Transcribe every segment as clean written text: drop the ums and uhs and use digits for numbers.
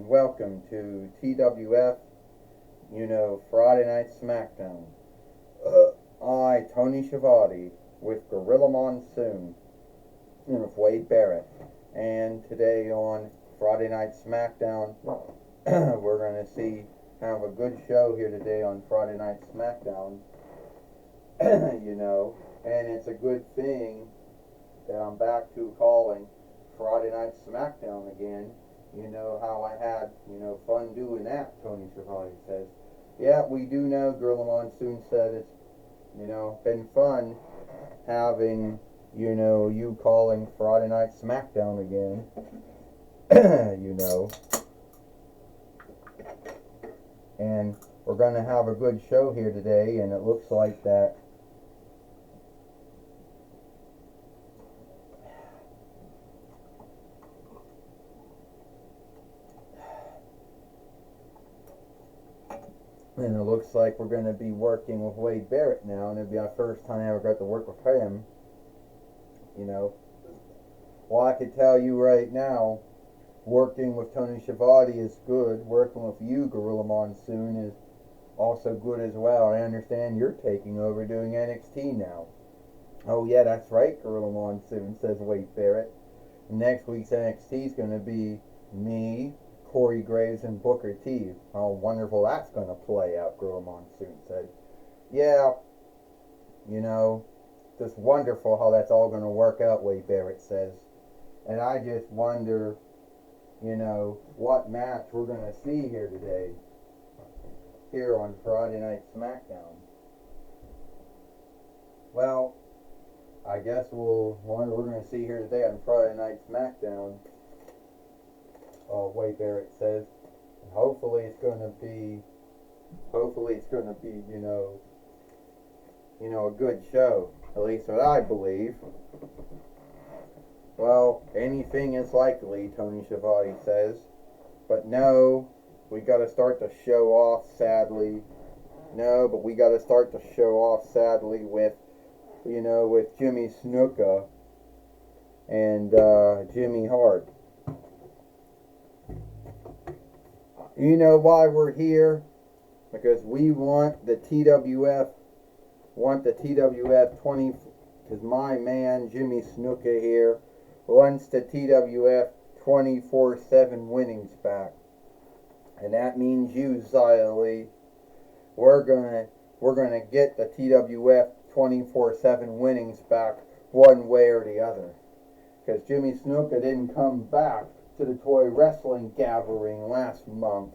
and welcome to TWF, Friday Night Smackdown. I, Tony Schiavone, with Gorilla Monsoon, and with Wade Barrett. And today on Friday Night Smackdown, we're going to have a good show here today on Friday Night Smackdown, and it's a good thing that I'm back to calling Friday Night Smackdown again. You know how I had, fun doing that, Tony Schiavone says. Yeah, we do know, Gorilla Monsoon said it's, been fun having, you calling Friday Night Smackdown again. And we're going to have a good show here today, and it looks like that and it looks like we're going to be working with Wade Barrett now, and it'll be our first time I ever got to work with him. Well, I can tell you right now, working with Tony Schiavone is good. Working with you, Gorilla Monsoon, is also good as well. I understand you're taking over doing NXT now. Oh yeah, that's right, Gorilla Monsoon, says Wade Barrett. Next week's NXT is going to be me, Corey Graves, and Booker T. How wonderful that's going to play out, Gorilla Monsoon said. Yeah, just wonderful how that's all going to work out, Wade Barrett says. And I just wonder, what match we're going to see here today, here on Friday Night Smackdown. Well, I guess what we're going to see here today on Friday Night Smackdown, Wade Barrett says, and hopefully it's going to be, a good show, at least what I believe. Well, anything is likely, Tony Schiavone says, but no, we got to start the show off sadly. No, but we got to start the show off sadly with, with Jimmy Snuka and Jimmy Hart. You know why we're here? Because we want the TWF 20, because my man Jimmy Snuka here wants the TWF 24/7 winnings back. And that means you, Xia Li. We're gonna get the TWF 24/7 winnings back one way or the other. Because Jimmy Snuka didn't come back to the toy wrestling gathering last month,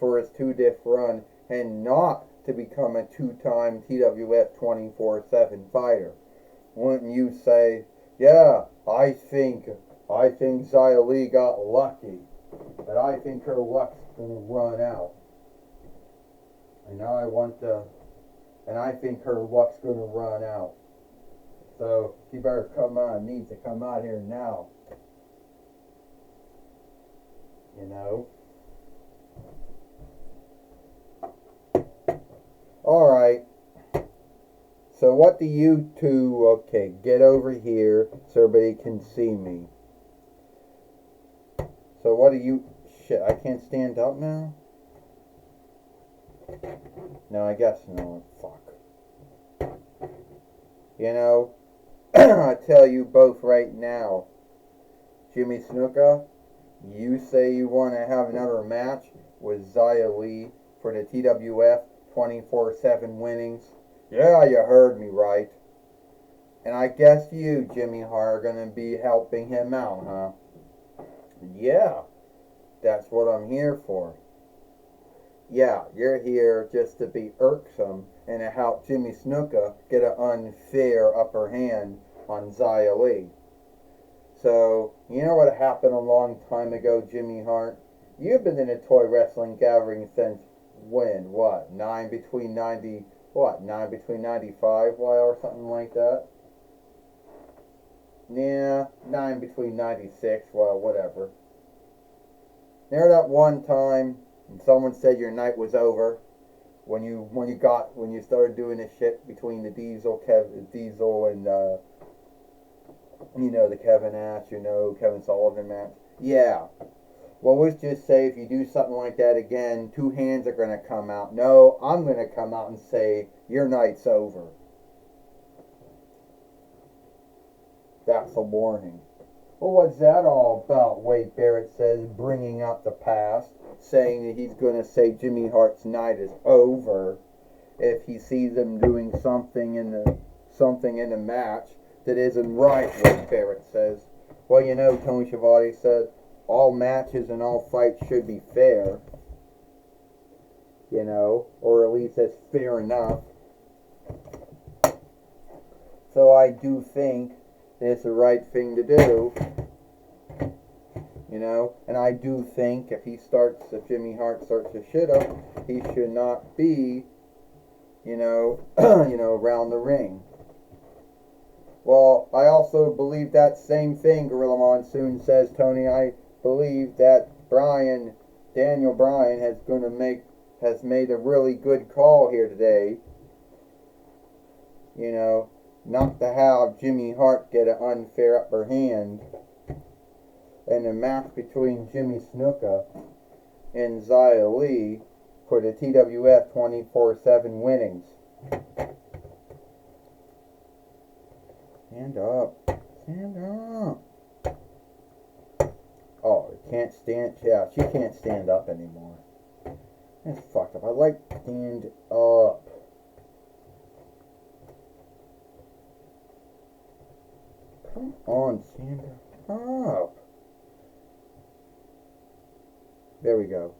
for his 2-diff run, and not to become a 2-time TWF 24/7 fighter. Wouldn't you say, yeah, I think Xia Li got lucky, but I think her luck's gonna run out. And I think her luck's gonna run out. So she better needs to come out here now. Alright. So what do you two, get over here so everybody can see me. So what do you, shit, I can't stand up now? No, I guess no, fuck. I tell you both right now, Jimmy Snuka, you say you want to have another match with Xia Li for the TWF 24/7 winnings. Yeah, you heard me right. And I guess you, Jimmy Hart, are going to be helping him out, huh? Yeah, that's what I'm here for. Yeah, you're here just to be irksome and to help Jimmy Snuka get an unfair upper hand on Xia Li. So, you know what happened a long time ago, Jimmy Hart? You've been in a toy wrestling gathering since when? What? 9 between 95, or something like that? Yeah, 9 between 96, well, whatever. There that one time and someone said your night was over when you started doing this shit between the Diesel and the Kevin Nash, Kevin Sullivan match. Yeah. well, let's just say if you do something like that again, two hands are going to come out. No, I'm going to come out and say, your night's over. That's a warning. Well, what's that all about? Wade Barrett says, bringing up the past, saying that he's going to say Jimmy Hart's night is over if he sees him doing something in the match that isn't right. Wade Barrett says. Well, you know, Tony Schiavone said, all matches and all fights should be fair. You know, or at least that's fair enough. So I do think it's the right thing to do. You know, and I do think if Jimmy Hart starts to shit up, he should not be, around the ring. Well, I also believe that same thing, Gorilla Monsoon says, Tony. I believe that Daniel Bryan has made a really good call here today. You know, not to have Jimmy Hart get an unfair upper hand in a match between Jimmy Snuka and Xia Li for the TWF 24/7 winnings. Stand up. Stand up. Oh, she can't stand up anymore. That's fucked up. I like stand up. Come on, stand up. There we go.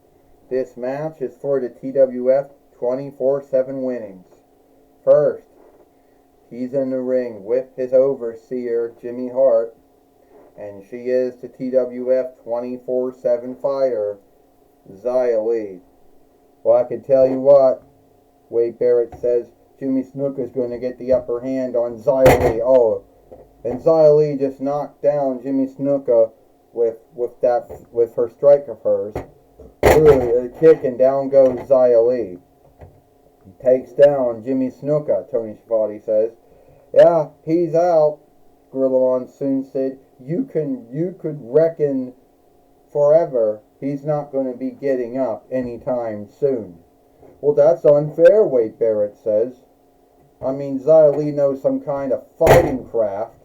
This match is for the TWF 24/7 winnings. First, he's in the ring with his overseer, Jimmy Hart, and she is the TWF 24/7 fighter, Xia Li. Well, I can tell you what, Wade Barrett says Jimmy Snuka's going to get the upper hand on Xia Li. Oh, and Xia Li just knocked down Jimmy Snuka with her strike of hers. Ooh, a kick, and down goes Xia Li. He takes down Jimmy Snuka, Tony Schiavone says. Yeah, he's out, Gorilla Monsoon said. You could reckon forever he's not going to be getting up anytime soon. Well, that's unfair, Wade Barrett says. I mean, Xia Li knows some kind of fighting craft.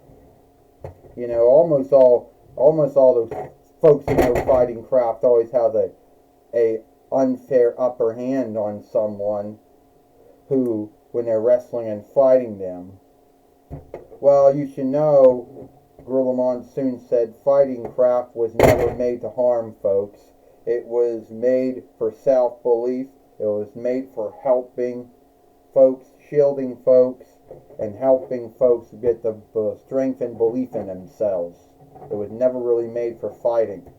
You know, almost all those folks who know fighting craft always have a unfair upper hand on someone who, when they're wrestling and fighting them. Well, you should know, Gorilla Monsoon said, fighting craft was never made to harm folks. It was made for self-belief. It was made for helping folks, shielding folks, and helping folks get the strength and belief in themselves. It was never really made for fighting.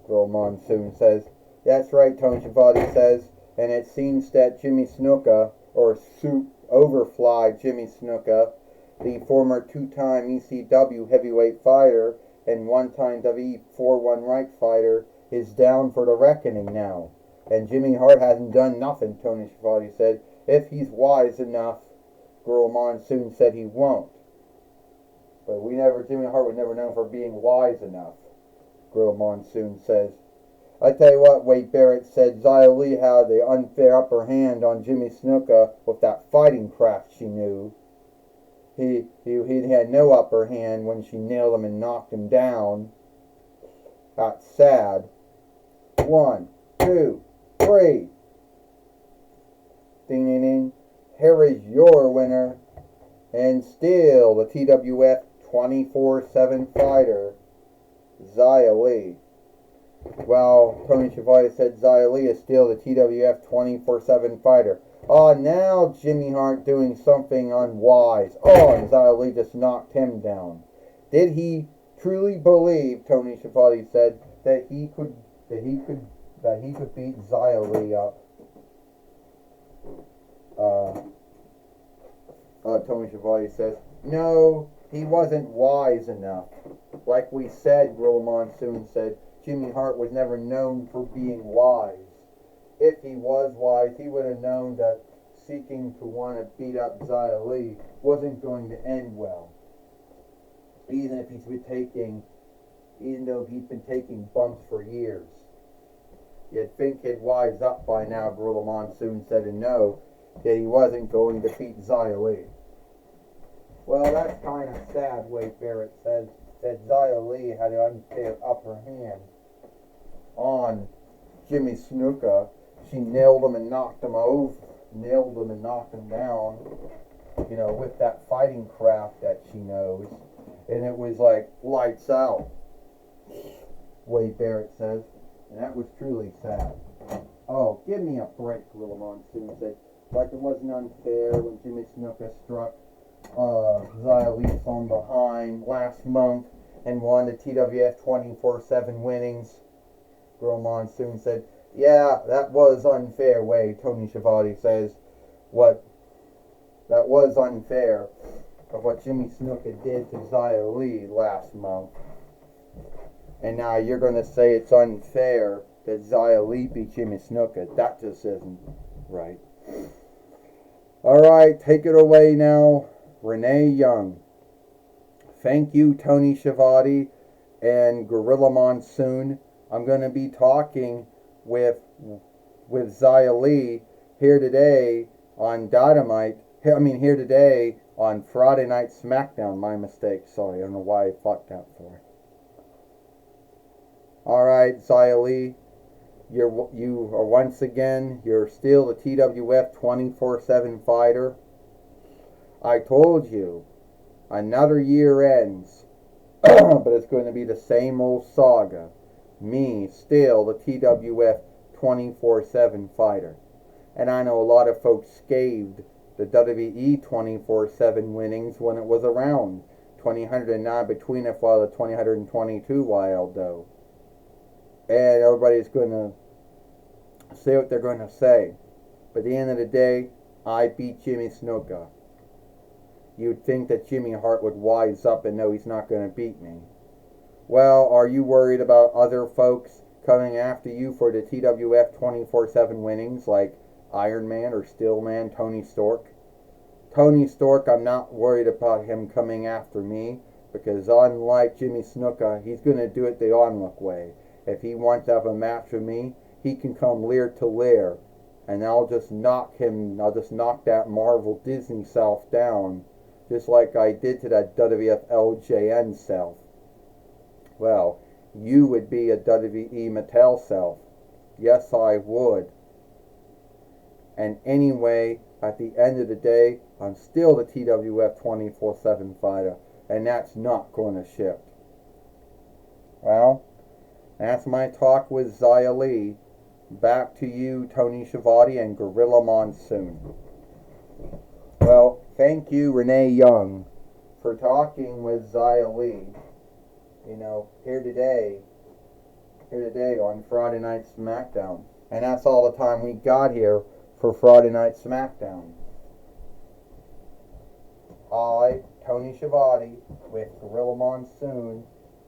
Gorilla Monsoon says, that's right, Tony Schiavone says, and it seems that Jimmy Snuka, or Overfly Jimmy Snuka, the former two-time ECW heavyweight fighter and one-time WWE 4-1 right fighter, is down for the reckoning now. And Jimmy Hart hasn't done nothing, Tony Schiavone said. If he's wise enough, Gorilla Monsoon said he won't. But Jimmy Hart was never known for being wise enough, Gorilla Monsoon says. I tell you what, Wade Barrett said, Xia Li had the unfair upper hand on Jimmy Snuka with that fighting craft she knew. He had no upper hand when she nailed him and knocked him down. That's sad. 1, 2, 3. Ding ding ding. Here is your winner, and still the TWF 24/7 fighter, Xia Li. Well, Tony Schiavone said Xia Li is still the TWF 24/7 fighter. Oh, now Jimmy Hart doing something unwise. Oh, and Xia Li just knocked him down. Did he truly believe, Tony Schiavone said, that he could beat Xia Li up? Tony Schiavone says, no, he wasn't wise enough. Like we said, Gorilla Monsoon said, Jimmy Hart was never known for being wise. If he was wise, he would have known that seeking to want to beat up Xia Li wasn't going to end well. Even if he's taking even though he's been taking bumps for years. You'd think he'd wise up by now, Gorilla Monsoon said, and know that he wasn't going to beat Xia Li. Well, that's kind of sad, Wade Barrett says, that Xia Li had an unfair upper hand on Jimmy Snuka. She nailed him and knocked him over, nailed him and knocked him down, you know, with that fighting craft that she knows. And it was like lights out, Wade Barrett says. And that was truly sad. Oh, give me a break, Gorilla Monsoon said. Like it wasn't unfair when Jimmy Snuka struck Xia Li from behind last month and won the TWF 24/7 winnings. Gorilla Monsoon said, yeah, that was unfair, Wade. Tony Schiavone says, that was unfair of what Jimmy Snuka did to Xia Li last month. And now you're going to say it's unfair that Xia Li beat Jimmy Snuka. That just isn't right. All right, take it away now, Renee Young. Thank you, Tony Schiavone and Gorilla Monsoon. I'm going to be talking with Xia Li here today on Dynamite. Here today on Friday Night Smackdown. My mistake. Sorry, I don't know why I fucked that for. All right, Xia Li, you are once again, you're still the TWF 24/7 fighter. I told you, another year ends, but it's going to be the same old saga. Me, still the TWF 24/7 fighter. And I know a lot of folks scathed the WWE 24/7 winnings when it was around 2009 between it while the 2022 wild though. And everybody's going to say what they're going to say. But at the end of the day, I beat Jimmy Snuka. You'd think that Jimmy Hart would wise up and know he's not going to beat me. Well, are you worried about other folks coming after you for the TWF 24/7 winnings like Iron Man or Steel Man, Tony Stork? Tony Stork, I'm not worried about him coming after me because unlike Jimmy Snuka, he's going to do it the onlook way. If he wants to have a match with me, he can come lair to lair, and I'll just knock that Marvel Disney self down, just like I did to that WWF LJN self. Well, you would be a WWE Mattel self. Yes, I would. And anyway, at the end of the day, I'm still the TWF 24/7 fighter, and that's not going to shift. Well, that's my talk with Xia Li. Back to you, Tony Schiavone and Gorilla Monsoon. Well, thank you, Renee Young, for talking with Xia Li. You know, here today on Friday Night Smackdown. And that's all the time we got here for Friday Night Smackdown. I, Tony Schiavone, with Gorilla Monsoon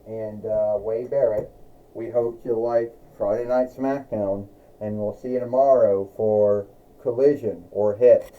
and Wade Barrett, we hope you like Friday Night Smackdown, and we'll see you tomorrow for Collision or Hit.